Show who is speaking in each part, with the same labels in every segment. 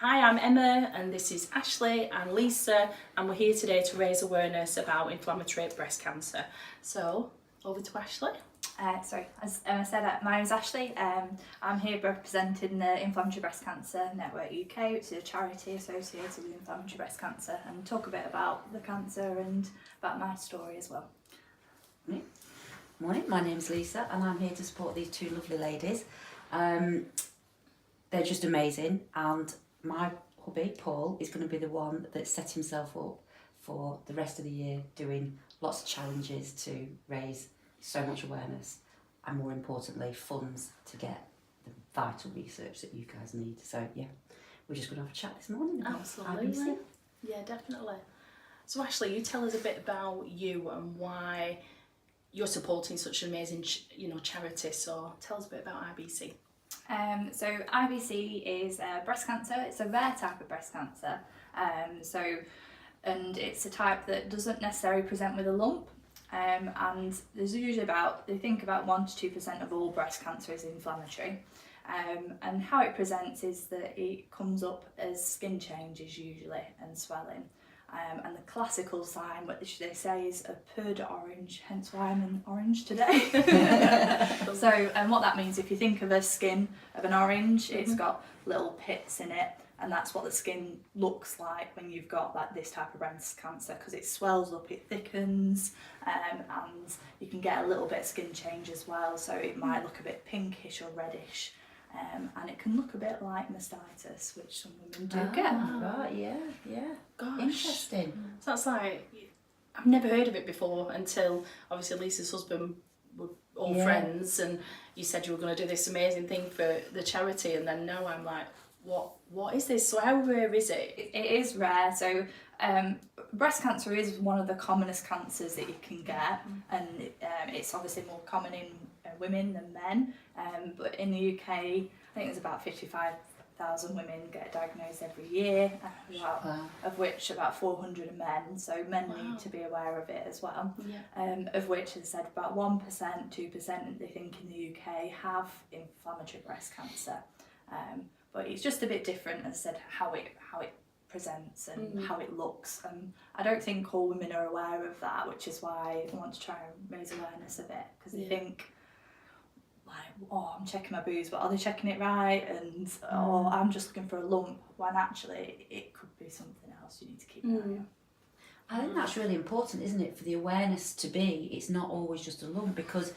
Speaker 1: Hi, I'm Emma and this is Ashleigh and Lisa, and we're here today to raise awareness about inflammatory breast cancer. So, over to Ashleigh.
Speaker 2: As Emma said, my name's Ashleigh. I'm here representing the Inflammatory Breast Cancer Network UK, which is a charity associated with inflammatory breast cancer, and talk a bit about the cancer and about my story as well.
Speaker 3: Morning, my name's Lisa and I'm here to support these two lovely ladies. They're just amazing, and my hubby, Paul, is going to be the one that set himself up for the rest of the year doing lots of challenges to raise so much awareness and, more importantly, funds to get the vital research that you guys need. So yeah, we're just going to have a chat this morning about
Speaker 1: Absolutely.
Speaker 3: IBC.
Speaker 1: Yeah, definitely. So Ashleigh, you tell us a bit about you and why you're supporting such an amazing charity. So tell us a bit about IBC.
Speaker 2: So IBC is breast cancer. It's a rare type of breast cancer. And it's a type that doesn't necessarily present with a lump. And there's usually they think about 1 to 2% of all breast cancer is inflammatory. And how it presents is that it comes up as skin changes usually and swelling. And the classical sign, which they say is a purred orange, hence why I'm in orange today. So what that means, if you think of a skin of an orange, it's got little pits in it, and that's what the skin looks like when you've got this type of breast cancer, because it swells up, it thickens, and you can get a little bit of skin change as well, so it might look a bit pinkish or reddish. And it can look a bit like mastitis, which some women do get.
Speaker 3: Right, yeah.
Speaker 1: Gosh.
Speaker 3: Interesting.
Speaker 1: So that's like, I've never heard of it before until obviously Lisa's husband were all friends, and you said you were going to do this amazing thing for the charity, and then now I'm like, what is this? So how rare is it?
Speaker 2: It is rare. So breast cancer is one of the commonest cancers that you can get, and it's obviously more common in women than men. But in the UK, I think there's about 55,000 women get diagnosed every year, of which about 400 are men. So men need to be aware of it as well. Yeah. Of which, as I said, about 1%, 2% they think in the UK have inflammatory breast cancer. But it's just a bit different, as I said, how it presents and how it looks. I don't think all women are aware of that, which is why I want to try and raise awareness of it, because they think, like, oh, I'm checking my boobs, but are they checking it right? And oh, I'm just looking for a lump, when actually it could be something else you need to keep an eye on.
Speaker 3: I think that's really important, isn't it, for the awareness to be, it's not always just a lump, because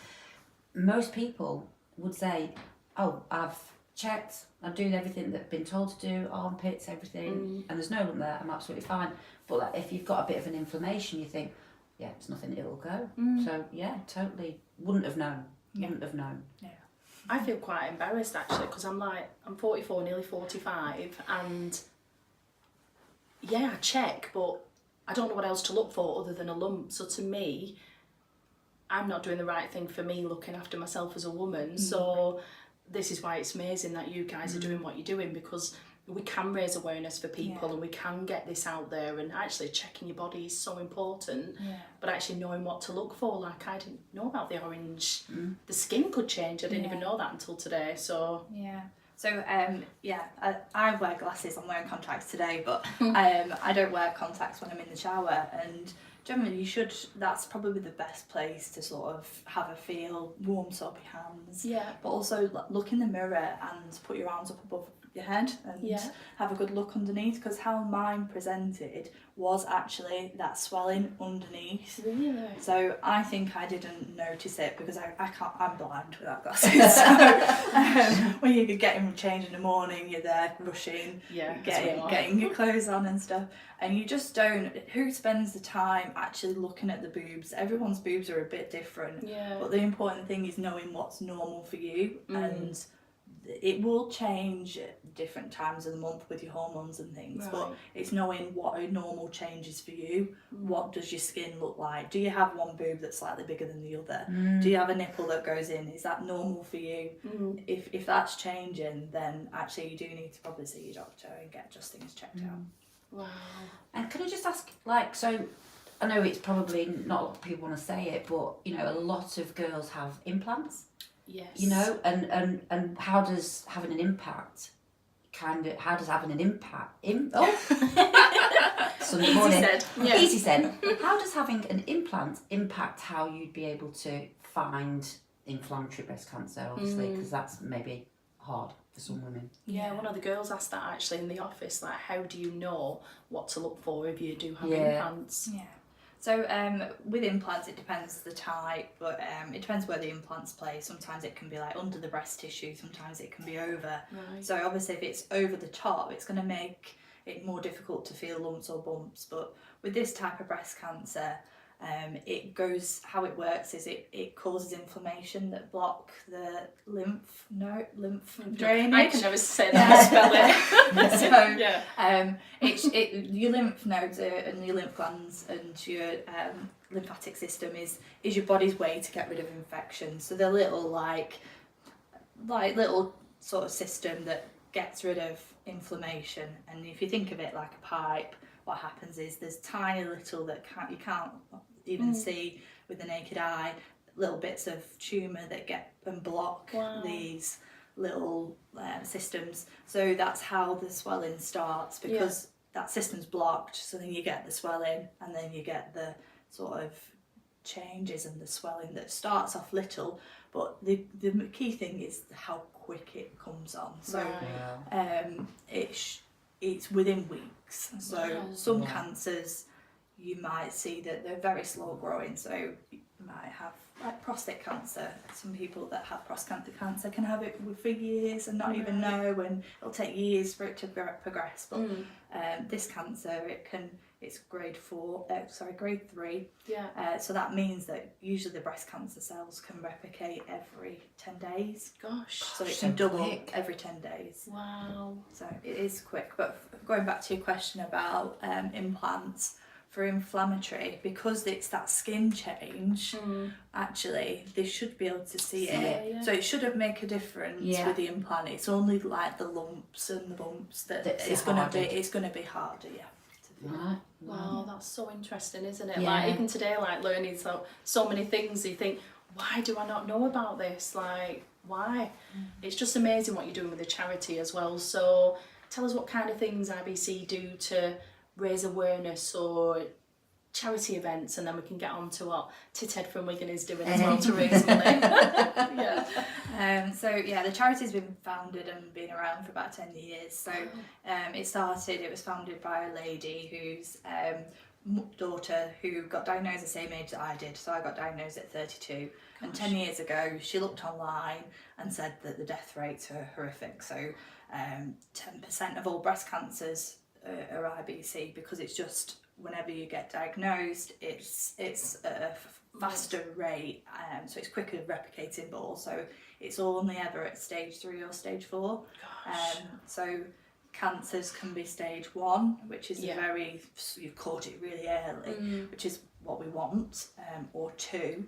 Speaker 3: most people would say, oh, I've checked, I'm doing everything that I've been told to do, armpits, everything, and there's no lump there, I'm absolutely fine. But like, if you've got a bit of an inflammation, you think, yeah, it's nothing, it'll go. So yeah, totally, wouldn't have known. Yeah.
Speaker 1: I feel quite embarrassed actually, because I'm 44, nearly 45, and yeah, I check, but I don't know what else to look for other than a lump. So to me, I'm not doing the right thing for me, looking after myself as a woman. So this is why it's amazing that you guys are doing what you're doing, because we can raise awareness for people and we can get this out there, and actually checking your body is so important, but actually knowing what to look for. Like, I didn't know about the orange, the skin could change, I didn't even know that until today. So I wear glasses, I'm wearing contacts today, but I don't wear contacts when I'm in the shower, and generally that's probably the best place to sort of have a feel, warm soapy hands, but also look in the mirror and put your arms up above your head and have a good look underneath, because how mine presented was actually that swelling underneath. Really?
Speaker 2: So I think I didn't notice it because I'm blind without glasses. So when you could get him changed in the morning, you're there rushing, getting your clothes on and stuff, and you just don't. Who spends the time actually looking at the boobs? Everyone's boobs are a bit different, but the important thing is knowing what's normal for you, and it will change at different times of the month with your hormones and things, but it's knowing what are normal changes for you. What does your skin look like? Do you have one boob that's slightly bigger than the other? Do you have a nipple that goes in? Is that normal for you? If that's changing, then actually you do need to probably see your doctor and get just things checked out.
Speaker 1: Wow.
Speaker 3: And can I just ask, so I know it's probably not a lot of people want to say it, but a lot of girls have implants.
Speaker 1: Yes.
Speaker 3: And how does having an implant how does having an impact Sunday morning. Easy said. How does having an implant impact how you'd be able to find inflammatory breast cancer, obviously, because that's maybe hard for some women.
Speaker 1: Yeah, one of the girls asked that actually in the office, like, how do you know what to look for if you do have implants?
Speaker 2: Yeah. So with implants, it depends the type, but it depends where the implants play. Sometimes it can be like under the breast tissue, sometimes it can be over.
Speaker 1: Right.
Speaker 2: So obviously if it's over the top, it's going to make it more difficult to feel lumps or bumps. But with this type of breast cancer, how it works is it causes inflammation that block the lymph drainage.
Speaker 1: I can never say that. Spell it.
Speaker 2: So your lymph nodes and your lymph glands and your lymphatic system is your body's way to get rid of infections. So they're little like little sort of system that gets rid of inflammation. And if you think of it like a pipe, what happens is there's tiny little that you can't even see with the naked eye, little bits of tumour that get and block these little systems. So that's how the swelling starts, because that system's blocked. So then you get the swelling, and then you get the sort of changes and the swelling that starts off little, but the key thing is how quick it comes on. So it's within weeks. So some cancers, you might see that they're very slow growing. So you might have like prostate cancer. Some people that have prostate cancer can have it for years and not even know, and it'll take years for it to progress. But this cancer, it's grade 3.
Speaker 1: Yeah.
Speaker 2: So that means that usually the breast cancer cells can replicate every 10 days.
Speaker 1: Gosh.
Speaker 2: So it can double every 10 days.
Speaker 1: Wow.
Speaker 2: So it is quick. But going back to your question about implants, for inflammatory, because it's that skin change, actually they should be able to see it. So it should make a difference with the implant. It's only like the lumps and the bumps that it's going to be harder.
Speaker 3: Right.
Speaker 1: Wow, that's so interesting, isn't it? Like even today, like learning so many things, you think, why do I not know about this? Like, why? It's just amazing what you're doing with the charity as well. So tell us what kind of things IBC do to raise awareness or charity events, and then we can get on to what Tithead from Wigan is doing as well to raise money.
Speaker 2: The charity's been founded and been around for about 10 years. So it was founded by a lady whose daughter who got diagnosed the same age that I did. So I got diagnosed at 32. And 10 years ago, she looked online and said that the death rates are horrific. So 10% of all breast cancers are IBC, because it's just whenever you get diagnosed, it's a faster rate, so it's quicker replicating, but also it's only ever at stage 3 or stage 4. So cancers can be stage 1, which is you've caught it really early, which is what we want, or 2.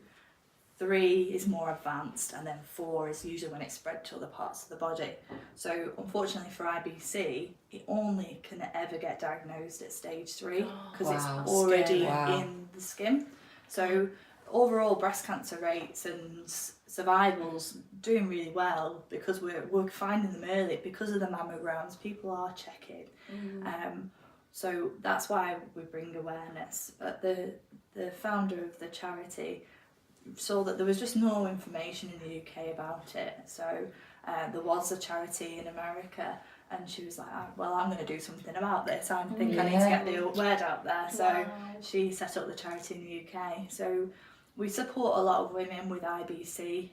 Speaker 2: 3 is more advanced, and then 4 is usually when it's spread to other parts of the body. So unfortunately for IBC, it only can ever get diagnosed at stage 3, because it's already in the skin. So overall breast cancer rates and survival's doing really well, because we're finding them early because of the mammograms. People are checking. So that's why we bring awareness. But the founder of the charity saw that there was just no information in the UK about it. So there was a charity in America, and she was like, well, I'm going to do something about this. I think I need to get the word out there. So she set up the charity in the UK. So we support a lot of women with IBC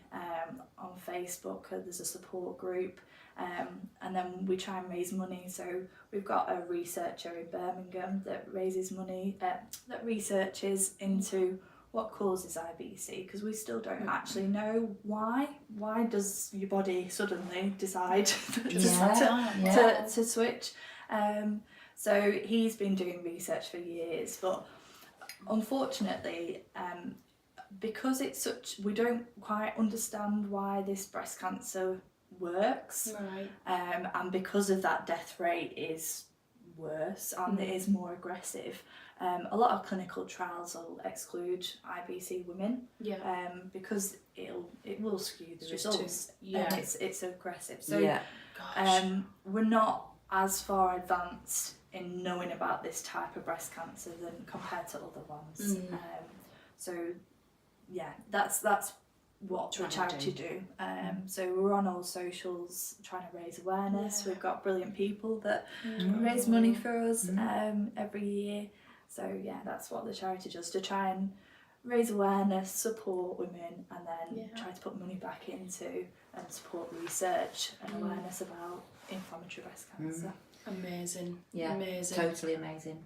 Speaker 2: on Facebook. There's a support group, and then we try and raise money. So we've got a researcher in Birmingham that raises money, that researches into what causes IBC, because we still don't actually know why. Why does your body suddenly decide to switch? So he's been doing research for years, but unfortunately, because we don't quite understand why this breast cancer works, and because of that, death rate is worse and it is more aggressive. A lot of clinical trials will exclude IBC women, because it will skew the results. And it's aggressive. So
Speaker 1: Gosh.
Speaker 2: We're not as far advanced in knowing about this type of breast cancer than compared to other ones. So yeah, that's what the charity do. So we're on all socials trying to raise awareness. We've got brilliant people that raise money for us every year. So yeah, that's what the charity does, to try and raise awareness, support women, and then try to put money back into and support research and awareness about inflammatory breast cancer.
Speaker 1: Amazing.
Speaker 3: Yeah,
Speaker 1: amazing.
Speaker 3: Totally amazing.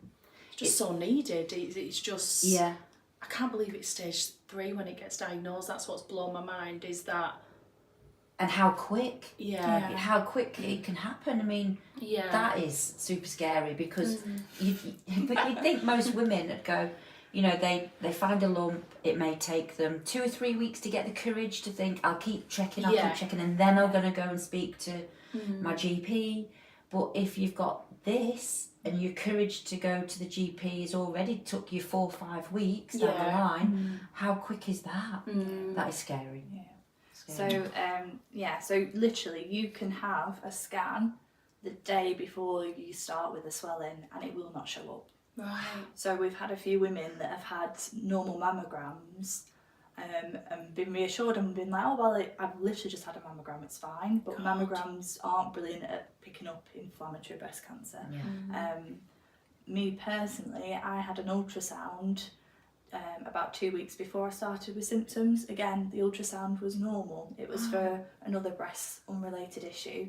Speaker 1: Just so needed. It's just...
Speaker 3: Yeah.
Speaker 1: I can't believe it's stage 3 when it gets diagnosed. That's what's blown my mind, is that...
Speaker 3: And how quick.
Speaker 1: Yeah.
Speaker 3: How quick it can happen. I mean, that is super scary, because you'd think most women would go, you know, they find a lump, it may take them 2 or 3 weeks to get the courage to think, I'll keep checking, and then I'm going to go and speak to my GP. But if you've got this, and your courage to go to the GP has already took you 4 or 5 weeks down the line, how quick is that? That is scary.
Speaker 2: So so literally you can have a scan the day before you start with the swelling and it will not show up.
Speaker 1: Right.
Speaker 2: So we've had a few women that have had normal mammograms and been reassured and been like, oh well, I've literally just had a mammogram, it's fine. But mammograms aren't brilliant at picking up inflammatory breast cancer. Me personally, I had an ultrasound about 2 weeks before I started with symptoms. Again, the ultrasound was normal. It was for another breast unrelated issue,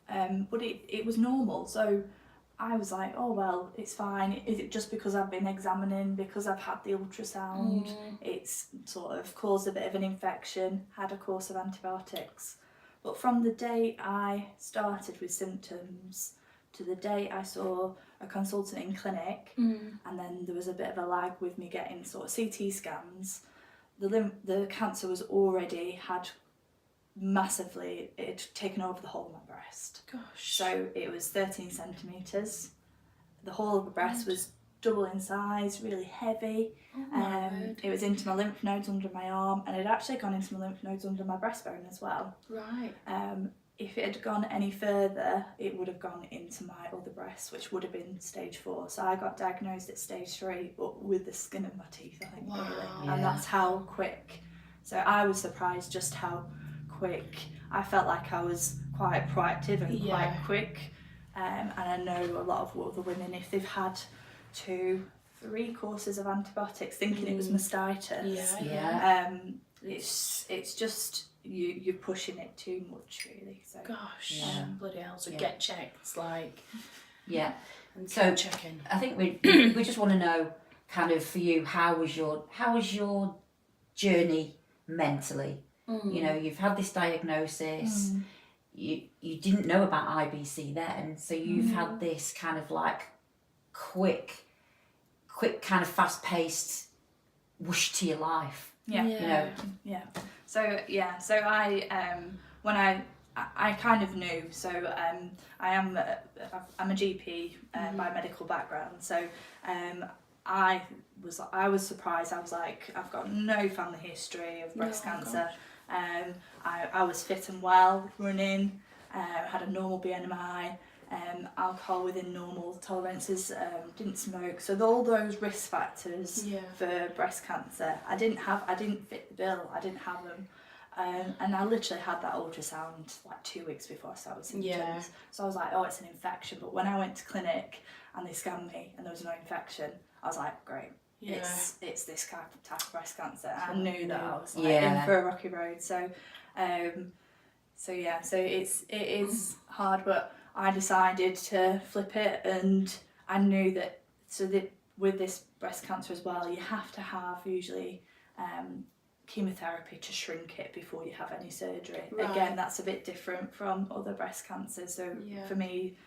Speaker 2: but it was normal. So I was like, oh well, it's fine. Is it just because I've been examining, because I've had the ultrasound? It's sort of caused a bit of an infection, had a course of antibiotics. But from the day I started with symptoms to the day I saw a consultant in clinic, and then there was a bit of a lag with me getting sort of CT scans, the cancer was already had massively, it had taken over the whole of my breast.
Speaker 1: Gosh.
Speaker 2: So it was 13 centimetres. The whole of the breast was double in size, really heavy. It was into my lymph nodes under my arm, and it had actually gone into my lymph nodes under my breastbone as well.
Speaker 1: Right.
Speaker 2: If it had gone any further, it would have gone into my other breast, which would have been stage 4. So I got diagnosed at stage 3, but with the skin of my teeth, I think, really. And that's how quick. So I was surprised just how quick. I felt like I was quite proactive and quite quick. And I know a lot of other women, if they've had 2-3 courses of antibiotics thinking it was mastitis, it's just you're pushing it too much, really. So
Speaker 1: gosh, bloody hell. So get checked. It's like and
Speaker 3: so
Speaker 1: checking.
Speaker 3: I think we just want to know, kind of, for you, how was your journey mentally? You know, you've had this diagnosis. You didn't know about IBC then, so you've had this kind of like quick kind of fast-paced whoosh to your life. You know.
Speaker 2: So I when I kind of knew. So I'm a GP by medical background. So I was surprised. I was like, I've got no family history of breast cancer. I was fit and well, running, had a normal BMI, alcohol within normal tolerances, didn't smoke. So all those risk factors for breast cancer, I didn't fit the bill, I didn't have them. And I literally had that ultrasound like 2 weeks before I started symptoms. So I was like, oh, it's an infection. But when I went to clinic and they scanned me and there was no infection, I was like, great. It's this type of breast cancer. I knew that I was like in for a rocky road. So it is hard, but I decided to flip it, and I knew that with this breast cancer as well, you have to have usually chemotherapy to shrink it before you have any surgery. Right. Again, that's a bit different from other breast cancers. So for me,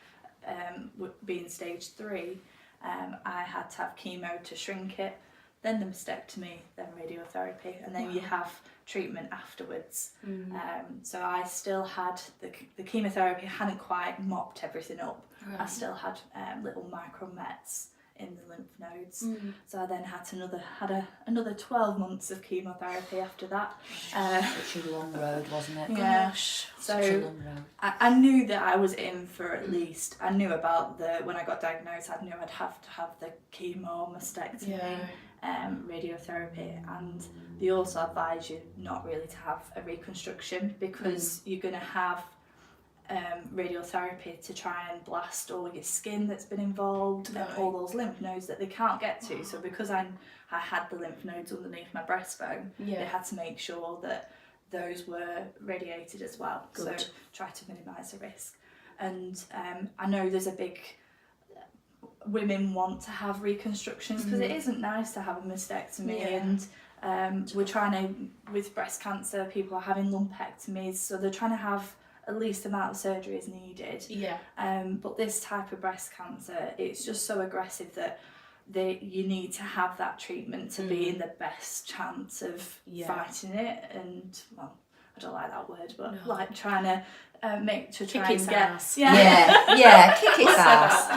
Speaker 2: being stage 3. I had to have chemo to shrink it, then the mastectomy, then radiotherapy, and then you have treatment afterwards. So I still had the chemotherapy hadn't quite mopped everything up. Right. I still had little micro mets in the lymph nodes. So I then had another 12 months of chemotherapy after that.
Speaker 3: Such a long road, wasn't it?
Speaker 2: Yeah.
Speaker 3: Gosh,
Speaker 2: So
Speaker 3: such a long road.
Speaker 2: I knew that I was in for at least, I knew about when I got diagnosed, I knew I'd have to have the chemo, mastectomy, radiotherapy, and they also advise you not really to have a reconstruction because you're going to have radiotherapy to try and blast all your skin that's been involved and all those lymph nodes that they can't get to. So because I had the lymph nodes underneath my breastbone, they had to make sure that those were radiated as well.
Speaker 1: Good.
Speaker 2: So try to minimise the risk. And I know there's a big women want to have reconstructions because it isn't nice to have a mastectomy and we're trying to, with breast cancer, people are having lumpectomies, so they're trying to have at least the amount of surgery is needed. But this type of breast cancer, it's just so aggressive that you need to have that treatment to be in the best chance of fighting it. And well, I don't like that word, but like trying to kick its
Speaker 1: ass.
Speaker 3: Kick its ass.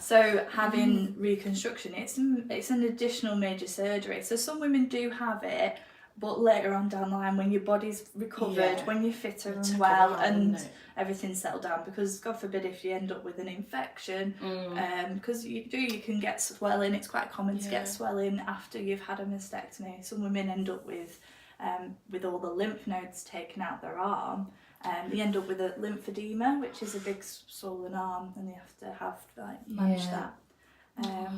Speaker 2: So having reconstruction, it's an additional major surgery. So some women do have it, but later on down the line, when your body's recovered, when you're fitter and well, and everything's settled down, because God forbid if you end up with an infection, because you can get swelling. It's quite common to get swelling after you've had a mastectomy. Some women end up with all the lymph nodes taken out their arm. They end up with a lymphedema, which is a big swollen arm, and they have to manage that.
Speaker 1: I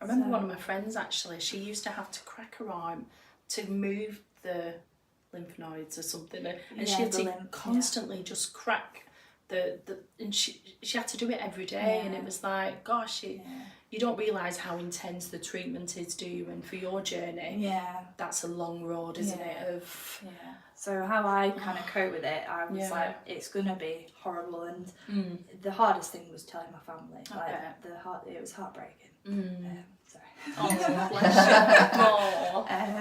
Speaker 1: remember one of my friends actually. She used to have to crack her arm to move the lymph nodes or something, and she had to constantly just crack and she had to do it every day, and it was like, gosh, you don't realise how intense the treatment is, do you? And for your journey, that's a long road, isn't it?
Speaker 2: So how I kind of cope with it, I was like, it's gonna be horrible, and the hardest thing was telling my family. It was heartbreaking. Sorry.
Speaker 1: Oh, bless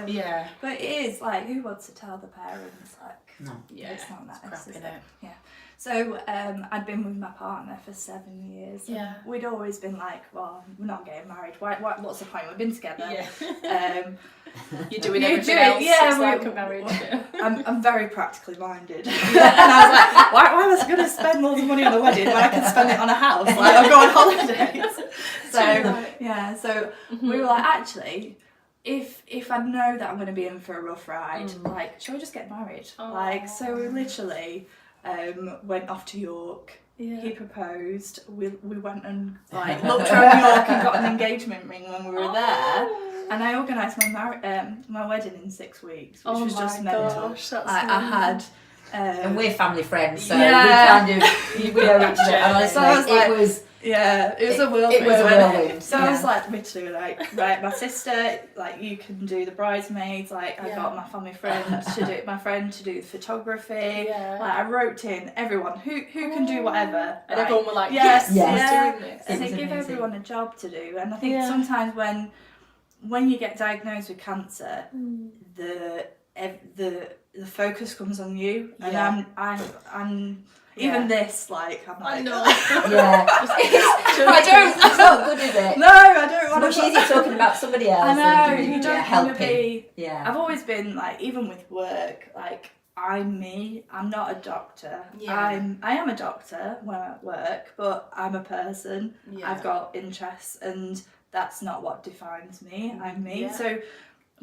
Speaker 1: you.
Speaker 2: But it is like, who wants to tell the parents? Like,
Speaker 3: no,
Speaker 2: it's not nice.
Speaker 1: Crap,
Speaker 2: Is
Speaker 1: it?
Speaker 2: Yeah. So I'd been with my partner for 7 years.
Speaker 1: Yeah.
Speaker 2: We'd always been like, well, we're not getting married. What's the point? We've been together.
Speaker 1: Yeah. You're doing everything else.
Speaker 2: Yeah,
Speaker 1: it's like a marriage.
Speaker 2: I'm very practically minded. And I was like, why was I going to spend loads of money on a wedding when I can spend it on a house? Like, I'll go on holidays. So we were like, actually, if I know that I'm going to be in for a rough ride, like, shall we just get married? Like, so we literally went off to York. He proposed. We went and like looked around York and got an engagement ring when we were there. And I organised my wedding in 6 weeks, which was just mental.
Speaker 1: Gosh,
Speaker 2: I had.
Speaker 3: And we're family friends, so we know each other. And honestly,
Speaker 2: so I was like,
Speaker 3: it was
Speaker 2: a whirlwind.
Speaker 3: It was a whirlwind.
Speaker 2: So I was like, literally, like, right, my sister, like, you can do the bridesmaids. Like, I got my family friend to do the photography.
Speaker 1: Yeah.
Speaker 2: Like, I wrote in everyone who can do whatever.
Speaker 1: And everyone were like,
Speaker 2: yes,
Speaker 1: doing this.
Speaker 2: And they give everyone a job to do. And I think sometimes when you get diagnosed with cancer, the focus comes on you, and I'm even this, like, I'm like,
Speaker 1: I know.
Speaker 3: It's not good, is it?
Speaker 2: No, I don't want to.
Speaker 3: It's much easier talking about somebody else.
Speaker 2: I know,
Speaker 3: than
Speaker 2: you don't
Speaker 3: helping.
Speaker 2: want to be.
Speaker 3: Yeah.
Speaker 2: I've always been like, even with work, like, I'm me. I'm not a doctor.
Speaker 1: Yeah.
Speaker 2: I am a doctor when I'm at work, but I'm a person.
Speaker 1: Yeah.
Speaker 2: I've got interests, and that's not what defines me. I'm me.
Speaker 1: Yeah.
Speaker 2: So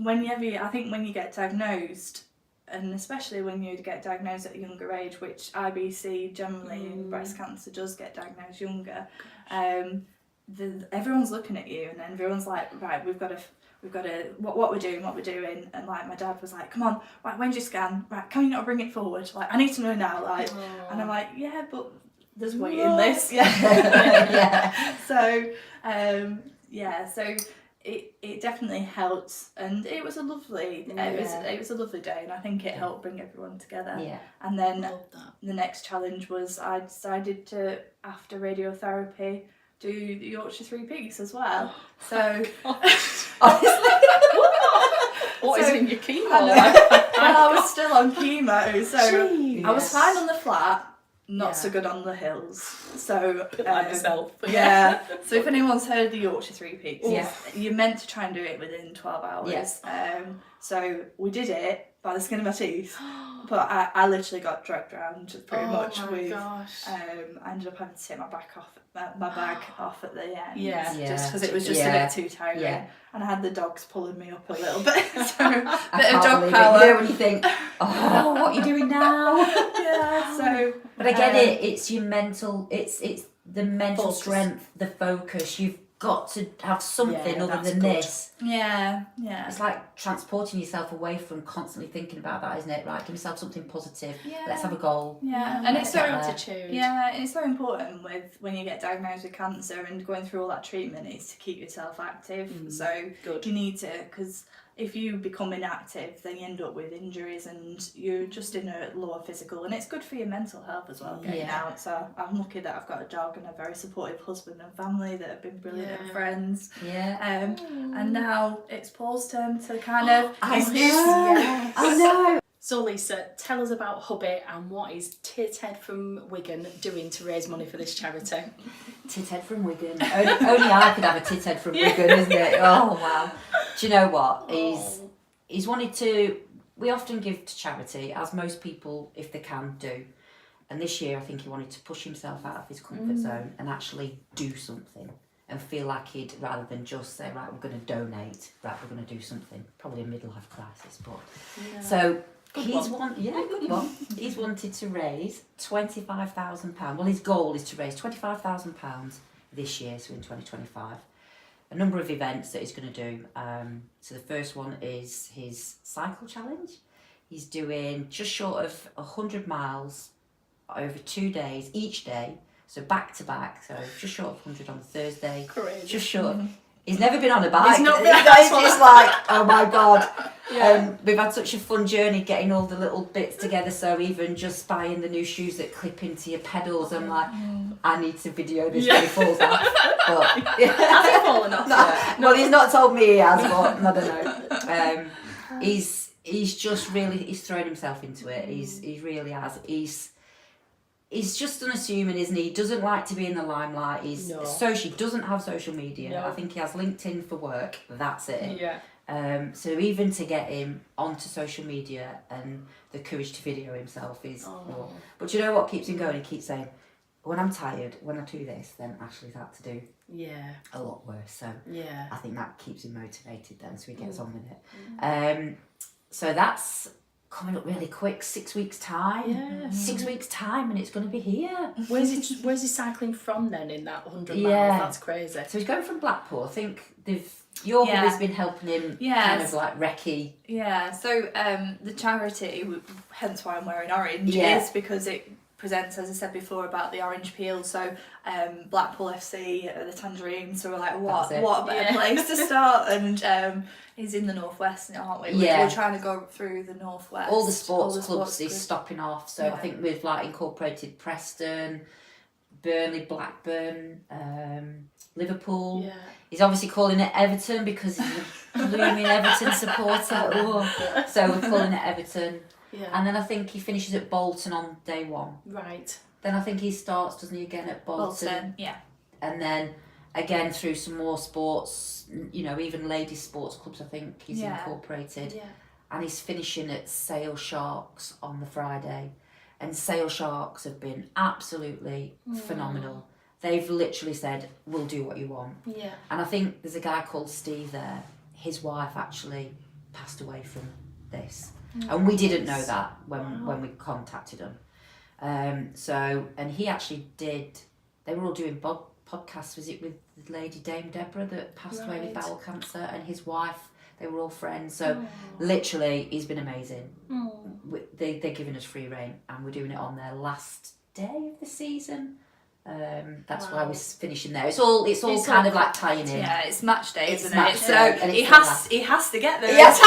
Speaker 2: I think when you get diagnosed, and especially when you get diagnosed at a younger age, which IBC generally in breast cancer does get diagnosed younger, everyone's looking at you, and then everyone's like, right, we've got to what we're doing, and like my dad was like, come on, right, when's your scan? Right, can you not bring it forward? Like, I need to know now, like, and I'm like, yeah, but there's waiting lists, So so it definitely helped, and it was a lovely it was a lovely day, and I think it helped bring everyone together.
Speaker 3: Yeah.
Speaker 2: And then the next challenge was I decided to, after radiotherapy, do the Yorkshire 3 Peaks as well. So
Speaker 1: What is in your chemo?
Speaker 2: I was still on chemo, so
Speaker 1: Jeez.
Speaker 2: I was fine on the flat. not so good on the hills. So
Speaker 1: like myself.
Speaker 2: Yeah. So if anyone's heard of the Yorkshire Three Peaks,
Speaker 3: Yeah.
Speaker 2: you're meant to try and do it within 12 hours.
Speaker 3: Yeah.
Speaker 2: So we did it by the skin of my teeth, but I literally got dragged around pretty much with.
Speaker 1: Gosh.
Speaker 2: I ended up having to take my bag off at the end.
Speaker 1: Yeah.
Speaker 2: Just because it was just a bit too tiring.
Speaker 3: Yeah.
Speaker 2: And I had the dogs pulling me up a little bit. So a
Speaker 3: I
Speaker 2: bit of
Speaker 3: can't
Speaker 2: dog
Speaker 3: believe
Speaker 2: power.
Speaker 3: it. You know when you think, oh, what are you doing now?
Speaker 2: Yeah. So.
Speaker 3: But I get it. It's your mental. It's the mental
Speaker 1: Focus.
Speaker 3: strength, the focus. You've got to have something
Speaker 1: Yeah,
Speaker 3: other
Speaker 1: that's
Speaker 3: than
Speaker 1: good.
Speaker 3: this.
Speaker 2: Yeah.
Speaker 3: It's like transporting yourself away from constantly thinking about that, isn't it? Right, give yourself something positive.
Speaker 2: Yeah.
Speaker 3: Let's have a goal.
Speaker 2: Yeah, and it's so
Speaker 1: attitude.
Speaker 2: Yeah, and it's so important when you get diagnosed with cancer and going through all that treatment is to keep yourself active. So
Speaker 1: good.
Speaker 2: you need to, because if you become inactive, then you end up with injuries and you're just in a lower physical, and it's good for your mental health as well, getting out. So I'm lucky that I've got a dog and a very supportive husband and family that have been brilliant and friends.
Speaker 3: Yeah.
Speaker 2: And now it's Paul's turn to kind of.
Speaker 3: I know.
Speaker 1: Yes.
Speaker 3: I know.
Speaker 1: So Lisa, tell us about Hubby and what is Tithead from Wigan doing to raise money for this charity?
Speaker 3: Tithead from Wigan. Only I could have a Tithead from Wigan, isn't it? Oh wow. Do you know what? He's wanted to. We often give to charity, as most people, if they can, do. And this year, I think he wanted to push himself out of his comfort zone and actually do something and feel like he'd, rather than just say, right, we're going to donate, right, we're going to do something. Probably a midlife crisis, but so. Good one. He's wanted to raise £25,000. Well, his goal is to raise £25,000 this year, so in 2025. A number of events that he's going to do. So the first one is his cycle challenge. He's doing just short of 100 miles over 2 days, each day. So back to back. So just short of 100 on Thursday.
Speaker 1: Crazy.
Speaker 3: Just short. He's never been on a bike.
Speaker 1: He's not been
Speaker 3: It's just like, oh my God.
Speaker 1: Yeah.
Speaker 3: We've had such a fun journey getting all the little bits together. So even just buying the new shoes that clip into your pedals, I'm like, I need to video this when he falls off. But,
Speaker 1: Has he fallen off yet?
Speaker 3: well, he's not told me he has, but I don't know. He's just really, he's thrown himself into it. He really has. He's just unassuming, isn't he? He doesn't like to be in the limelight. He doesn't have social media.
Speaker 1: No.
Speaker 3: I think he has LinkedIn for work. That's it.
Speaker 1: Yeah.
Speaker 3: So even to get him onto social media and the courage to video himself is. Oh. But you know what keeps him going? He keeps saying, "When I'm tired, when I do this, then Ashley's had to do a lot worse." So I think that keeps him motivated then, so he gets on with it. So that's coming up really quick. 6 weeks time.
Speaker 1: Yeah.
Speaker 3: 6 weeks time, and it's going to be here.
Speaker 1: Where's he cycling from then in that 100 miles?
Speaker 3: Yeah.
Speaker 1: That's crazy.
Speaker 3: So he's going from Blackpool. I think your hubby's been helping him kind of like recce.
Speaker 2: Yeah, so the charity, hence why I'm wearing orange, is because it presents, as I said before, about the orange peel. So Blackpool FC, the Tangerine, so we're like, what a better place to start? And he's in the northwest, aren't we? We're trying to go through the northwest.
Speaker 3: All the sports clubs he's stopping off. So I think we've like incorporated Preston, Burnley, Blackburn, Liverpool. Yeah. He's obviously calling it Everton because he's a blooming Everton supporter. Oh. So we're calling it Everton. Yeah. And then I think he finishes at Bolton on day one.
Speaker 1: Right.
Speaker 3: Then I think he starts, doesn't he, again at Bolton?
Speaker 2: Yeah.
Speaker 3: And then again through some more sports, you know, even ladies' sports clubs, I think he's incorporated. Yeah. And he's finishing at Sale Sharks on the Friday. And Sale Sharks have been absolutely phenomenal. They've literally said, we'll do what you want. Yeah. And I think there's a guy called Steve there. His wife actually passed away from this. And we didn't know that when we contacted him. And he actually did, they were all doing podcasts, was it with Lady Dame Deborah that passed away with bowel cancer, and his wife, they were all friends. So literally, he's been amazing. They're giving us free rein, and we're doing it on their last day of the season. That's why we're finishing there. It's all kind of like tying in.
Speaker 2: Yeah, it's match day, isn't
Speaker 3: it?
Speaker 2: So he has to get there. Yes.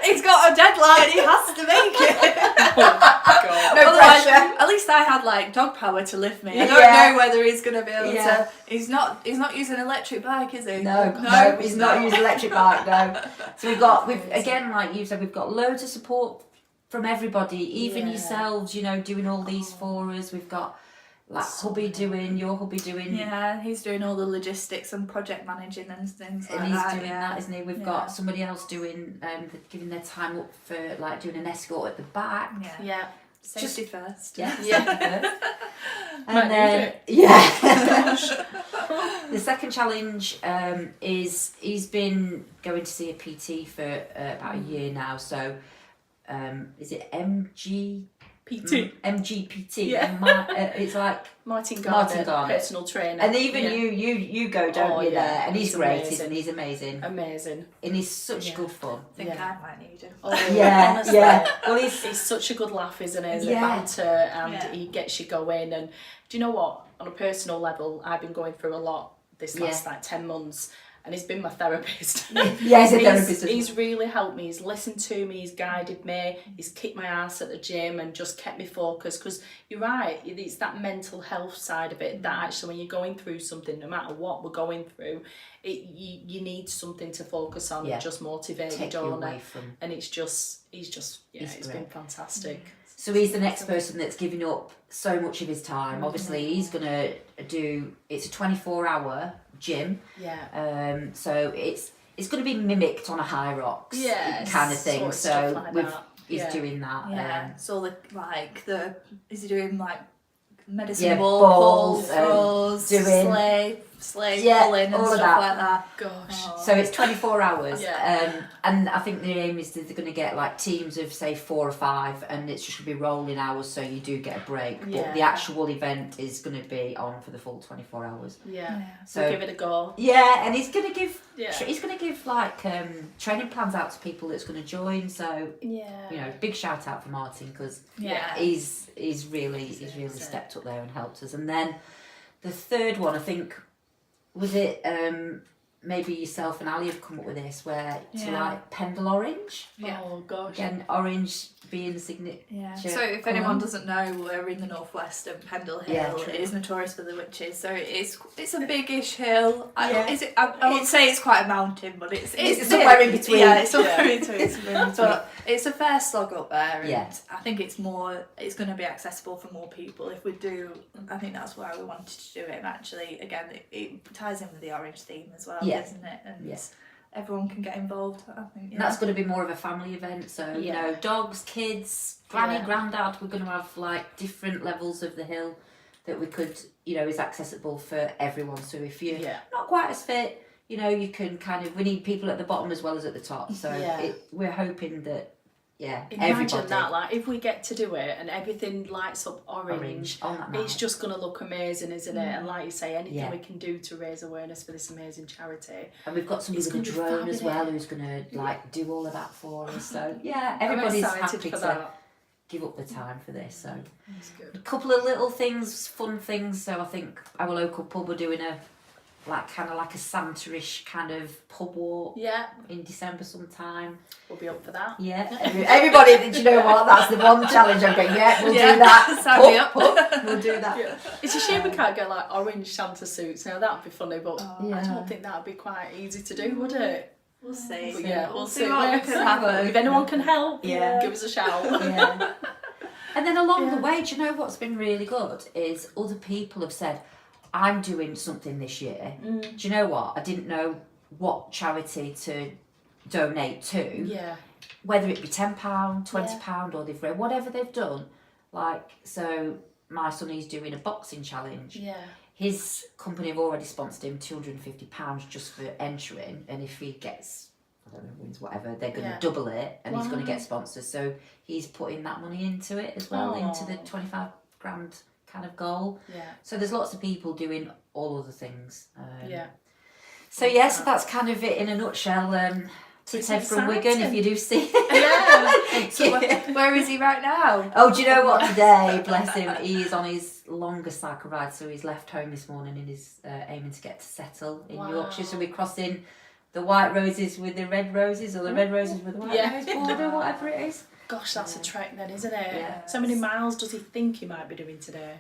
Speaker 2: He's got a deadline. He has to make it.
Speaker 1: God.
Speaker 3: No pressure.
Speaker 2: At least I had like dog power to lift me. I don't know whether he's going to be able to. He's not using an electric bike, is he?
Speaker 3: No, he's not using an electric bike. No. So we've again, like you said, we've got loads of support from everybody, even
Speaker 1: Yeah.
Speaker 3: yourselves, you know, doing all these for us. We've got like your hubby doing.
Speaker 2: Yeah, he's doing all the logistics and project managing and things like
Speaker 3: And he's
Speaker 2: that.
Speaker 3: doing that, isn't he? We've got somebody else doing, giving their time up for like doing an escort at the back.
Speaker 1: Yeah.
Speaker 2: Safety first.
Speaker 3: Yeah.
Speaker 1: Yeah.
Speaker 3: And
Speaker 1: Might
Speaker 3: then,
Speaker 1: need it.
Speaker 3: yeah. The second challenge is he's been going to see a PT for about a year now. So, is it
Speaker 1: PT.
Speaker 3: MGPT?
Speaker 1: Yeah.
Speaker 3: It's like
Speaker 1: Martin
Speaker 3: Garnett,
Speaker 1: Garnett, personal trainer.
Speaker 3: and even
Speaker 1: Yeah.
Speaker 3: you go, don't you?
Speaker 1: Yeah.
Speaker 3: There, and he's great,
Speaker 1: amazing.
Speaker 3: isn't he? He's amazing,
Speaker 1: Amazing.
Speaker 3: and he's such good fun.
Speaker 2: I think I might need him.
Speaker 1: Oh,
Speaker 3: Yeah,
Speaker 1: honestly.
Speaker 3: yeah. Well,
Speaker 1: He's such a good laugh, isn't he? He's a
Speaker 3: Yeah.
Speaker 1: banter, and he gets you going. And do you know what? On a personal level, I've been going through a lot this last like 10 months, and he's been my therapist.
Speaker 3: Yeah, he's a therapist.
Speaker 1: He's really helped me. He's listened to me. He's guided me. He's kicked my ass at the gym and just kept me focused. Because you're right, it's that mental health side of it that actually, when you're going through something, no matter what we're going through, you need something to focus on and just motivate
Speaker 3: Take
Speaker 1: you,
Speaker 3: you
Speaker 1: don't
Speaker 3: away
Speaker 1: it?
Speaker 3: from.
Speaker 1: And he's
Speaker 3: He's
Speaker 1: been fantastic.
Speaker 3: So he's the next person that's giving up so much of his time. Obviously, he's gonna do. It's a 24-hour gym.
Speaker 1: Yeah.
Speaker 3: So it's going to be mimicked on a High Rocks kind of thing.
Speaker 1: sort of
Speaker 3: So
Speaker 1: stuff like
Speaker 3: we've
Speaker 1: that.
Speaker 3: he's doing that.
Speaker 2: Yeah. So is he doing like medicine
Speaker 3: Yeah,
Speaker 2: ball,
Speaker 3: balls,
Speaker 2: throws,
Speaker 3: doing-
Speaker 2: sleigh
Speaker 3: Yeah,
Speaker 2: pulling and
Speaker 3: all of
Speaker 2: stuff
Speaker 3: that.
Speaker 2: like that.
Speaker 1: Gosh.
Speaker 3: So it's 24 hours.
Speaker 1: Yeah.
Speaker 3: And I think the aim is that they're going to get like teams of say 4 or 5, and it's just going to be rolling hours, so you do get a break. But
Speaker 1: Yeah.
Speaker 3: the actual event is going to be on for the full 24 hours.
Speaker 1: Yeah.
Speaker 3: So
Speaker 1: So give it a go.
Speaker 3: yeah, and he's going to give
Speaker 1: Yeah.
Speaker 3: he's going to give like training plans out to people that's going to join. So
Speaker 1: Yeah.
Speaker 3: you know, big shout out for Martin, because
Speaker 2: Yeah.
Speaker 3: he's really stepped up there and helped us. And then the third one, I think, was it maybe yourself and Ali have come up with this, where to like Pendle Orange.
Speaker 2: Yeah.
Speaker 1: Oh gosh.
Speaker 3: Again, orange being the signature.
Speaker 2: Yeah. So if anyone doesn't know, we're in the northwest, and Pendle Hill is notorious for the witches. So it's a big-ish hill. I won't say it's quite a mountain, but it's
Speaker 3: somewhere in between.
Speaker 2: Yeah, it's somewhere in between. But it's a fair slog up there, and I think it's going to be accessible for more people if we do. I think that's why we wanted to do it. And actually, again, it ties in with the orange theme as well, doesn't it? And everyone can get involved, I think.
Speaker 3: And that's going to be more of a family event, so you know, dogs, kids, granny, granddad. We're going to have like different levels of the hill that we could, you know, is accessible for everyone. So if you're not quite as fit, you know, you can kind of. We need people at the bottom as well as at the top. So we're hoping that. Yeah,
Speaker 1: imagine
Speaker 3: everybody.
Speaker 1: that, like if we get to do it and everything lights up orange
Speaker 3: on that night.
Speaker 1: It's just going to look amazing, isn't it? And like you say, anything we can do to raise awareness for this amazing charity.
Speaker 3: And we've got somebody with a drone as well who's going to like do all of that for us. So yeah, everybody's happy to give up the time for this. So
Speaker 1: that's good.
Speaker 3: A couple of little things, fun things. So I think our local pub are doing a kind of like a Santa-ish kind of pub walk.
Speaker 1: Yeah.
Speaker 3: In December sometime.
Speaker 1: We'll be up for that.
Speaker 3: Yeah. Everybody, do you know what? That's the one challenge I'm going. Yeah, we'll do that.
Speaker 2: Sign me up.
Speaker 3: We'll do that.
Speaker 1: Yeah. It's a shame we can't get like orange Santa suits. Now that'd be funny, but I don't think that'd be quite easy to do, would it?
Speaker 2: We'll see.
Speaker 1: But yeah, we'll see
Speaker 2: what can happen.
Speaker 1: If anyone can help, give us a shout.
Speaker 3: Yeah. And then along the way, do you know what's been really good is other people have said, I'm doing something this year. Do you know what? I didn't know what charity to donate to.
Speaker 1: Yeah.
Speaker 3: Whether it be £10, £20 or they've read whatever they've done. Like, so my son is doing a boxing challenge.
Speaker 1: Yeah.
Speaker 3: His company have already sponsored him £250 just for entering, and if he gets, I don't know, wins whatever, they're going to double it, and he's going to get sponsors. So he's putting that money into it as well, into the 25 grand kind of goal.
Speaker 1: Yeah.
Speaker 3: So there's lots of people doing all other things. So so that's kind of it in a nutshell. Tithead from Wigan, if you do see it.
Speaker 2: So where is he right now?
Speaker 3: Oh, do you know what? Today, bless him, he is on his longest cycle ride. So he's left home this morning and is aiming to get to Settle in Yorkshire. So we're crossing the white roses with the red roses, or the red roses with the white rose border, whatever it is.
Speaker 1: Gosh, that's a trek then, isn't it?
Speaker 3: Yeah.
Speaker 1: So many miles does he think he might be doing today?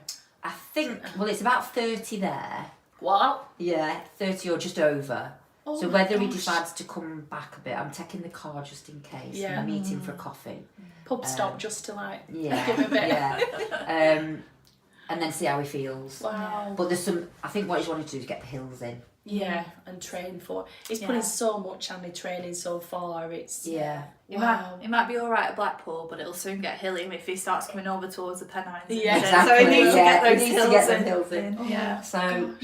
Speaker 3: I think, well, it's about 30 there.
Speaker 1: What?
Speaker 3: Yeah, 30 or just over.
Speaker 1: Oh
Speaker 3: So
Speaker 1: my
Speaker 3: whether he
Speaker 1: gosh.
Speaker 3: decides to come back a bit, I'm taking the car just in case.
Speaker 1: Yeah.
Speaker 3: And I meet him for a coffee.
Speaker 1: Pub stop just to like
Speaker 3: Yeah,
Speaker 1: give him a bit.
Speaker 3: yeah. And then see how he feels.
Speaker 1: Wow.
Speaker 3: But there's some. I think what he's wanting to do is get the hills in.
Speaker 1: Yeah, and train for. He's putting so much on his training so far. It's
Speaker 2: It might be all right at Blackpool, but it'll soon get hilly if he starts coming over towards the Pennines.
Speaker 1: Yeah,
Speaker 3: exactly.
Speaker 2: So he needs to get those
Speaker 3: He needs
Speaker 2: hills
Speaker 3: to get them
Speaker 2: in.
Speaker 3: hills in.
Speaker 2: Yeah.
Speaker 3: So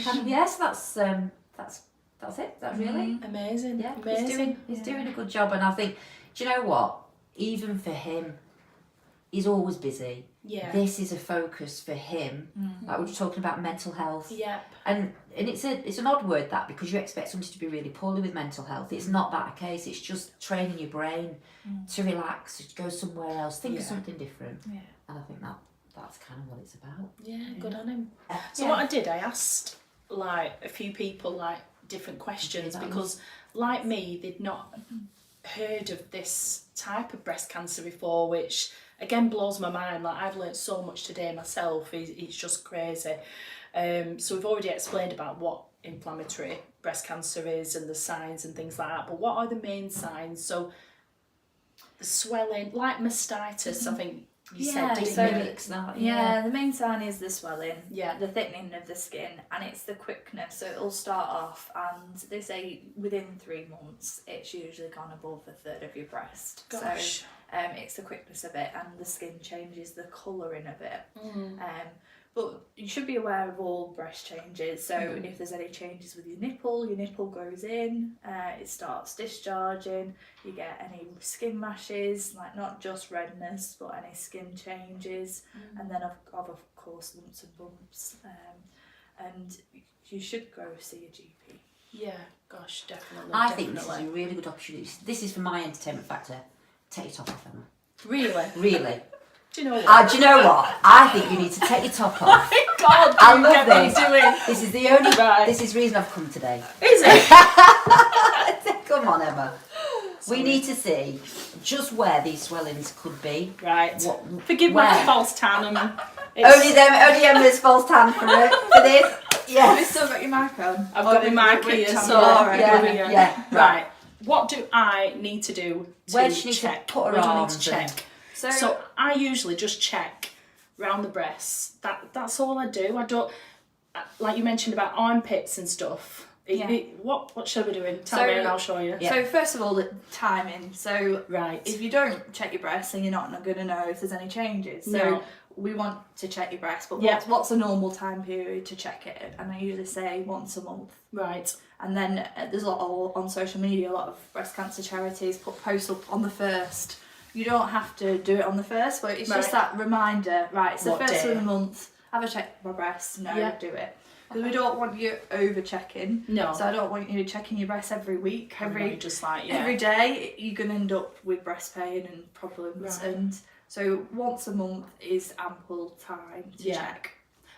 Speaker 3: that's it. That's really
Speaker 1: amazing.
Speaker 3: yeah.
Speaker 1: Amazing.
Speaker 3: He's doing a good job, and I think, do you know what? Even for him, he's always busy.
Speaker 1: Yeah.
Speaker 3: This is a focus for him. Like we were talking about mental health.
Speaker 1: Yeah.
Speaker 3: And it's an odd word, that, because you expect somebody to be really poorly with mental health. It's not that a case. It's just training your brain to relax, to go somewhere else, think of something different.
Speaker 2: Yeah.
Speaker 3: And I think that's kind of what it's about.
Speaker 1: Yeah, good on him. So what I did, I asked like a few people like different questions because like me, they'd not heard of this type of breast cancer before, which again blows my mind. Like I've learnt so much today myself. It's just crazy. So we've already explained about what inflammatory breast cancer is and the signs and things like that. But what are the main signs? So the swelling, like mastitis, I think you said, didn't
Speaker 2: so
Speaker 1: you?
Speaker 3: Mimics that.
Speaker 2: Yeah, the main sign is the swelling,
Speaker 1: Yeah.
Speaker 2: the thickening of the skin, and it's the quickness. So it'll start off, and they say within 3 months, it's usually gone above a third of your breast.
Speaker 1: Gosh.
Speaker 2: So it's the quickness of it, and the skin changes the colouring of it. But you should be aware of all breast changes. So if there's any changes with your nipple goes in, it starts discharging, you get any skin rashes, like not just redness, but any skin changes, and then of course lumps and bumps. And you should go see a GP.
Speaker 1: Yeah, gosh, definitely.
Speaker 3: I think this is a really good opportunity. This is for my entertainment factor. Take your top off, Emma.
Speaker 1: Really?
Speaker 3: Really.
Speaker 1: Do you know what?
Speaker 3: Do you know what? I think you need to take your top off.
Speaker 1: God,
Speaker 3: I love this.
Speaker 1: Doing?
Speaker 3: This is the only.
Speaker 1: Right.
Speaker 3: This is the reason I've come today.
Speaker 1: Is it?
Speaker 3: Come on, Emma. We need to see just where these swellings could be.
Speaker 1: Right.
Speaker 3: What,
Speaker 1: Forgive
Speaker 3: where?
Speaker 1: my false tan.
Speaker 3: Only Emma's false tan for this.
Speaker 2: Have you
Speaker 3: Yes.
Speaker 2: still got your mic on?
Speaker 1: I've got my mic here, so
Speaker 3: yeah.
Speaker 1: Right. What do I need to do to
Speaker 3: Where do you need to
Speaker 1: check?
Speaker 3: put her
Speaker 1: Where do I need
Speaker 3: arms
Speaker 1: to check? So I usually just check round the breasts. That's all I do. I don't, like you mentioned about armpits and stuff. What should we be doing? Tell me and I'll show you.
Speaker 3: Yeah.
Speaker 2: So first of all, the timing. So
Speaker 1: Right.
Speaker 2: if you don't check your breasts, then you're not going to know if there's any changes. So
Speaker 1: No.
Speaker 2: we want to check your breasts, but
Speaker 1: Yeah.
Speaker 2: what's a normal time period to check it? And I usually say once a month.
Speaker 1: Right.
Speaker 2: And then there's a lot on social media, a lot of breast cancer charities put posts up on the 1st. You don't have to do it on the 1st, but it's just that reminder, right, it's the
Speaker 1: What
Speaker 2: 1st
Speaker 1: day?
Speaker 2: of the month, have a check my breasts, do it. Because we
Speaker 1: Okay.
Speaker 2: don't want you over-checking.
Speaker 1: No.
Speaker 2: So I don't want you checking your breasts every week, every
Speaker 1: just like
Speaker 2: every day. You're going to end up with breast pain and problems.
Speaker 1: Right.
Speaker 2: And so once a month is ample time to check.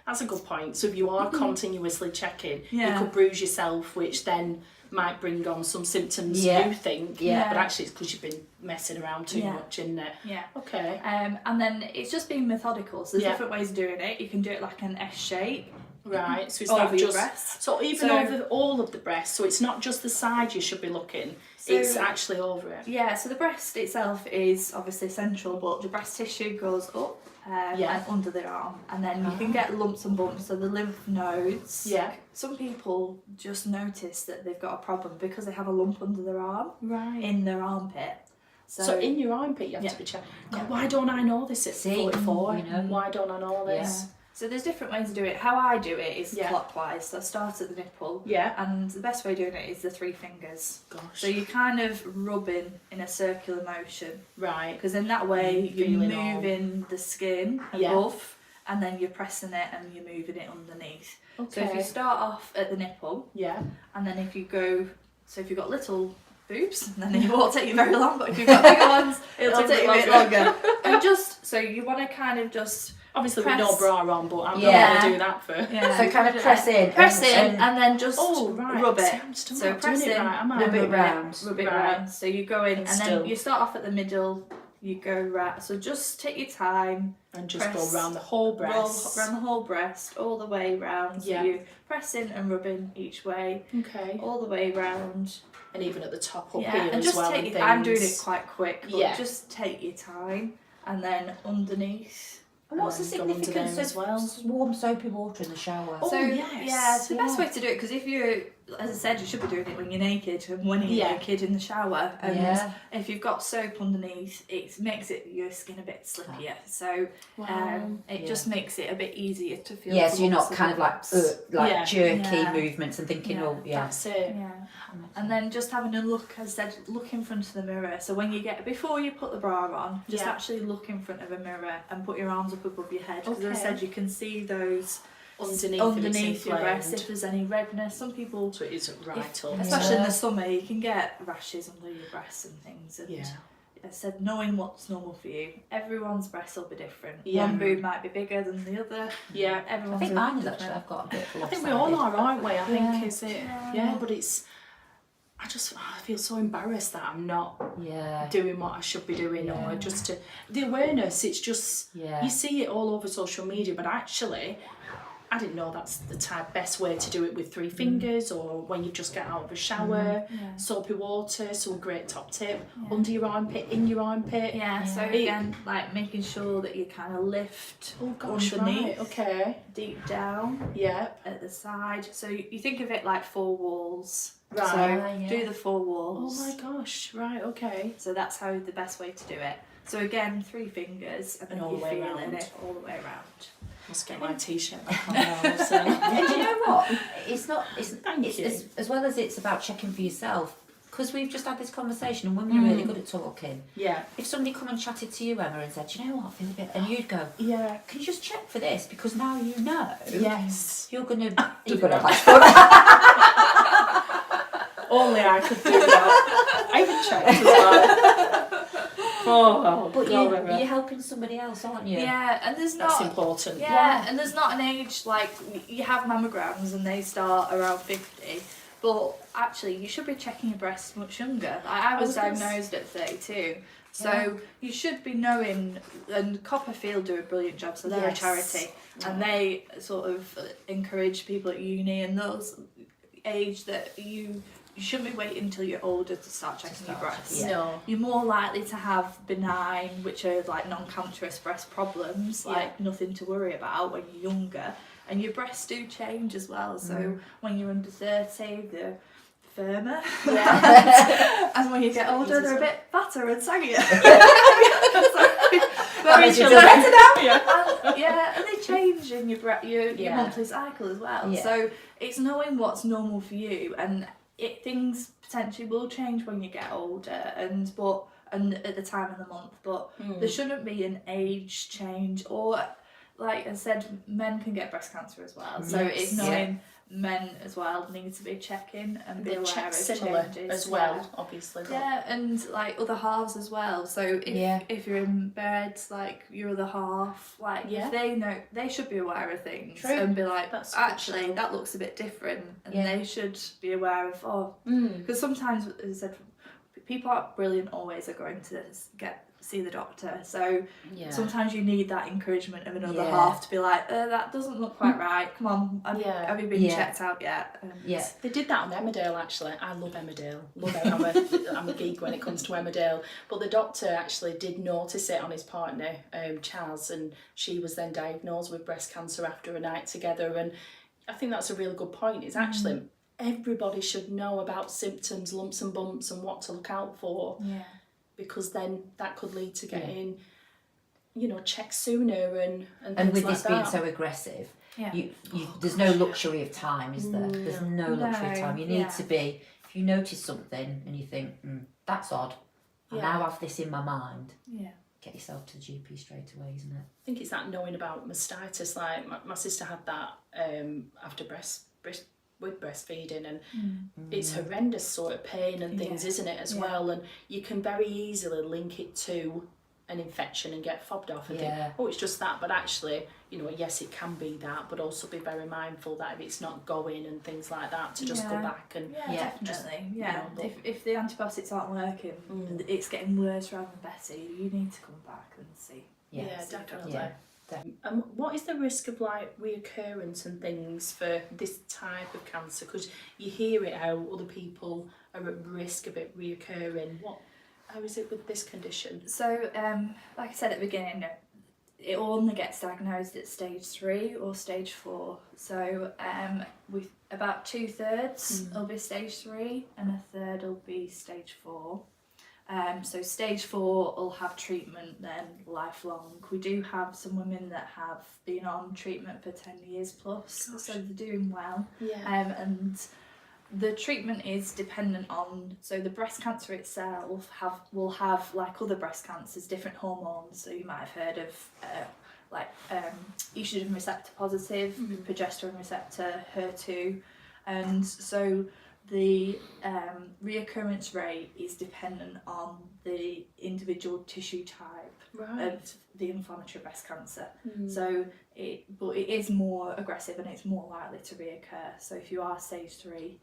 Speaker 1: That's a good point. So if you are continuously checking, you
Speaker 2: Yeah.
Speaker 1: could bruise yourself, which then might bring on some symptoms
Speaker 3: Yeah.
Speaker 1: you think.
Speaker 2: Yeah.
Speaker 1: But actually it's because you've been messing around too much, isn't it?
Speaker 2: Yeah.
Speaker 1: Okay.
Speaker 2: And then it's just being methodical. So there's
Speaker 1: Yeah.
Speaker 2: different ways of doing it. You can do it like an S shape.
Speaker 1: Right. So it's
Speaker 2: Over
Speaker 1: not
Speaker 2: your
Speaker 1: just
Speaker 2: breast.
Speaker 1: so even
Speaker 2: So-
Speaker 1: over all of the breast. So it's not just the side you should be looking. It's actually over it.
Speaker 2: Yeah, so the breast itself is obviously central, but the breast tissue goes up and under the arm, and then you can get lumps and bumps, so the lymph nodes.
Speaker 1: Yeah.
Speaker 2: Some people just notice that they've got a problem because they have a lump under their arm,
Speaker 1: Right.
Speaker 2: in their armpit.
Speaker 1: So in your armpit you have to be checking. God, why don't I know this at
Speaker 3: See,
Speaker 1: 44?
Speaker 3: you know.
Speaker 1: Why don't I know this?
Speaker 2: Yeah. So there's different ways to do it. How I do it is
Speaker 1: Yeah.
Speaker 2: clockwise. So I start at the nipple.
Speaker 1: Yeah.
Speaker 2: And the best way of doing it is the 3 fingers.
Speaker 1: Gosh.
Speaker 2: So you're kind of rubbing in a circular motion.
Speaker 1: Right.
Speaker 2: Because in that way you're
Speaker 1: Feeling all-
Speaker 2: moving the skin
Speaker 1: Yeah.
Speaker 2: above, and then you're pressing it and you're moving it underneath. So if
Speaker 1: Okay.
Speaker 2: you start off at the nipple,
Speaker 1: Yeah.
Speaker 2: and then if you go, so if you've got little boobs, then it won't take you very long, but if you've got bigger ones, it'll take you a bit longer. And just, so you want to kind of just...
Speaker 1: Obviously
Speaker 2: press.
Speaker 1: with no bra on, but I'm
Speaker 3: Yeah.
Speaker 1: not going to do that for...
Speaker 2: Yeah.
Speaker 3: So kind of press in.
Speaker 2: Press in
Speaker 3: and
Speaker 2: and then just
Speaker 1: Oh, right.
Speaker 2: rub
Speaker 1: See,
Speaker 2: it.
Speaker 1: I'm still
Speaker 2: So
Speaker 1: not
Speaker 2: press
Speaker 1: doing it
Speaker 2: in,
Speaker 1: right, am I?
Speaker 2: rub it
Speaker 3: Rub it round.
Speaker 2: rub it
Speaker 1: Right.
Speaker 2: round. So you go in and
Speaker 1: still.
Speaker 2: then you start off at the middle, you go right. So just take your time
Speaker 1: and just go around the whole breast.
Speaker 2: Roll around the whole breast, all the way round. So you pressing and rubbing each way.
Speaker 1: Okay.
Speaker 2: All the way round.
Speaker 1: And even at the top up here
Speaker 2: and just
Speaker 1: as well.
Speaker 2: take I'm doing it quite quick, but just take your time. And then underneath.
Speaker 3: And what's the significance of warm soapy water in the shower?
Speaker 2: So the best way to do it, because if you're, as I said, you should be doing it when you're naked and when you're naked in the shower. And if you've got soap underneath, it makes your skin a bit slippier. So it just makes it a bit easier to feel.
Speaker 3: Yeah, so you're not kind of like jerky movements and thinking,
Speaker 1: that's it.
Speaker 2: Yeah. And then just having a look, as I said, look in front of the mirror. So when before you put the bra on, just actually look in front of a mirror and put your arms up above your head. Because as I said, you can see those underneath your breast if there's any redness. Some people,
Speaker 1: so it isn't right up.
Speaker 2: Especially in the summer, you can get rashes under your breasts and things. And as I said, knowing what's normal for you. Everyone's breasts will be different. One boob might be bigger than the other.
Speaker 1: Yeah,
Speaker 2: everyone's.
Speaker 3: I think mine is actually. I've got a bit.
Speaker 1: I think we all are, aren't we? I think is it. Yeah, but it's. I feel so embarrassed that I'm not doing what I should be doing, or just the awareness. It's just you see it all over social media, but actually, I didn't know that's the best way to do it with 3 fingers, or when you just get out of a shower, soapy water. So a great top tip under your armpit, in your armpit.
Speaker 2: So again, like making sure that you kind of lift underneath, deep down, at the side. So you think of it like 4 walls. Right. So do the 4 walls.
Speaker 1: Oh my gosh. Right. Okay.
Speaker 2: So that's the best way to do it. So again, 3 fingers, and then
Speaker 1: all
Speaker 2: you're
Speaker 1: the way
Speaker 2: feeling
Speaker 1: around.
Speaker 2: it all the way around.
Speaker 1: Must get my t-shirt back on now. So.
Speaker 3: And you know what? It's not.
Speaker 1: Thank you.
Speaker 3: As well as it's about checking for yourself. Because we've just had this conversation, and women are really good at talking.
Speaker 1: Yeah.
Speaker 3: If somebody come and chatted to you, Emma, and said, "Do you know what? I feel a bit," and you'd go,
Speaker 1: "Yeah,
Speaker 3: can you just check for this? Because now you know."
Speaker 1: Yes.
Speaker 3: You're gonna have
Speaker 1: Only I could do that. I even checked as well.
Speaker 3: But you're helping somebody else, aren't you?
Speaker 2: Yeah, and
Speaker 1: that's important.
Speaker 2: Yeah, and there's not an age, like, you have mammograms and they start around 50, but actually you should be checking your breasts much younger. I was diagnosed at 32, so you should be knowing, and Copperfield do a brilliant job, so they're a charity, and they sort of encourage people at uni and those age that you shouldn't be waiting until you're older to start checking your breasts.
Speaker 1: No.
Speaker 2: You're more likely to have benign, which are like non-cancerous breast problems, like nothing to worry about when you're younger. And your breasts do change as well. So when you're under 30, they're firmer. And when you get older, they're a bit fatter and saggier. And they change in your monthly cycle as well. So it's knowing what's normal for you, and things potentially will change when you get older, and at the time of the month, but there shouldn't be an age change. Or like I said, men can get breast cancer as well, so it's knowing men as well need to be checking and be aware of
Speaker 1: similar
Speaker 2: changes
Speaker 1: as well, obviously.
Speaker 2: And like other halves as well. So if you're in bed, like your other half, like if they know, they should be aware of things and be like, actually that looks a bit different, and they should be aware of because sometimes, as I said, people aren't brilliant always are going to see the doctor, so sometimes you need that encouragement of another half to be like, that doesn't look quite right, come on, have you been checked out yet?
Speaker 1: They did that on Emmerdale actually. I love Emmerdale, I'm a geek when it comes to Emmerdale, but the doctor actually did notice it on his partner, Chaz, and she was then diagnosed with breast cancer after a night together. And I think that's a really good point. It's actually everybody should know about symptoms, lumps and bumps, and what to look out for. Because then that could lead to getting, checked sooner and things
Speaker 3: with
Speaker 1: like
Speaker 3: this
Speaker 1: that.
Speaker 3: being so aggressive, there's no luxury of time, is there? There's no luxury of time. You need to be, if you notice something and you think, that's odd, I now have this in my mind, get yourself to the GP straight away, isn't it?
Speaker 1: I think it's that knowing about mastitis. Like my sister had that after with breastfeeding, and it's horrendous sort of pain and things, isn't it, as well? And you can very easily link it to an infection and get fobbed off and
Speaker 3: Yeah.
Speaker 1: think, oh, it's just that. But actually, you know, yes, it can be that, but also be very mindful that if it's not going and things like that, to just go back and
Speaker 2: Yeah, definitely. If the antibiotics aren't working, it's getting worse rather than better, you need to come back and see.
Speaker 1: Yeah, definitely.
Speaker 3: Yeah.
Speaker 1: What is the risk of like reoccurrence and things for this type of cancer? Because you hear it how other people are at risk of it reoccurring. How is it with this condition?
Speaker 2: So, like I said at the beginning, it only gets diagnosed at stage 3 or stage 4. So, with about 2/3 will be stage 3 and 1/3 will be stage 4. So stage 4 will have treatment then lifelong. We do have some women that have been on treatment for 10 years plus, so they're doing well. And the treatment is dependent on, so the breast cancer itself will have, like other breast cancers, different hormones. So you might have heard of estrogen receptor positive, progesterone receptor, HER2, and so the reoccurrence rate is dependent on the individual tissue type of the inflammatory breast cancer. So it is more aggressive and it's more likely to reoccur. So if you are stage 3,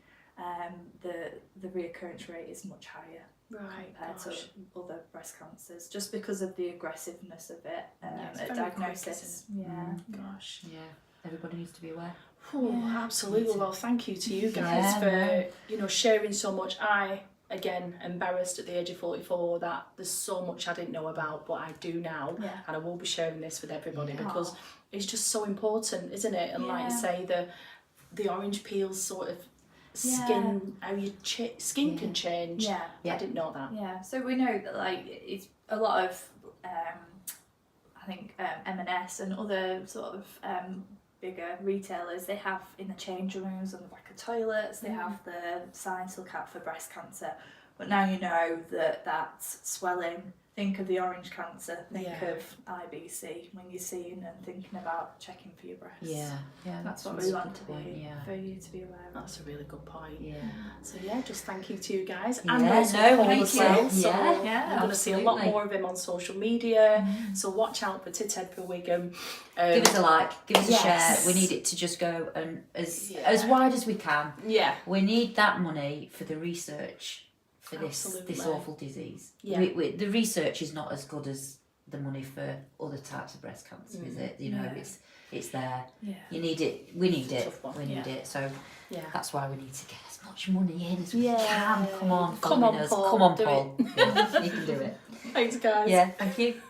Speaker 2: the reoccurrence rate is much higher compared to other breast cancers, just because of the aggressiveness of it at diagnosis.
Speaker 3: Everybody needs to be aware.
Speaker 1: Absolutely. Well, thank you to you guys for sharing so much. I again embarrassed at the age of 44 that there's so much I didn't know about, but I do now, and I will be sharing this with everybody because it's just so important, isn't it? And like you say, the orange peels sort of skin, how your skin can change. I didn't know that.
Speaker 2: So we know that like it's a lot of I think M&S and other sort of bigger retailers, they have in the change rooms and the back of toilets, they have the signs to look out for breast cancer. But now you know that that's swelling. Think of the orange cancer, think of IBC when you're seeing and thinking about checking for your breast.
Speaker 3: That's
Speaker 2: what we want to be, for you to be aware of.
Speaker 1: That's a really good point. So just thank you to you guys.
Speaker 3: Yeah,
Speaker 1: and also Paul
Speaker 3: thank
Speaker 1: as well.
Speaker 3: you.
Speaker 1: So
Speaker 3: Yeah,
Speaker 1: I'm going to see a lot more of him on social media. So watch out for Tithead for Wigan.
Speaker 3: Give us a like, give us a share. We need it to just go and as wide as we can. We need that money for the research for this awful disease. The research is not as good as the money for other types of breast cancer, is it? You know, it's there. You need it. We need it. We need it. So that's why we need to get as much money in as we can. Come on,
Speaker 1: Paul.
Speaker 3: Come on, Paul. You can do it.
Speaker 1: Thanks, guys.
Speaker 3: Yeah, thank you.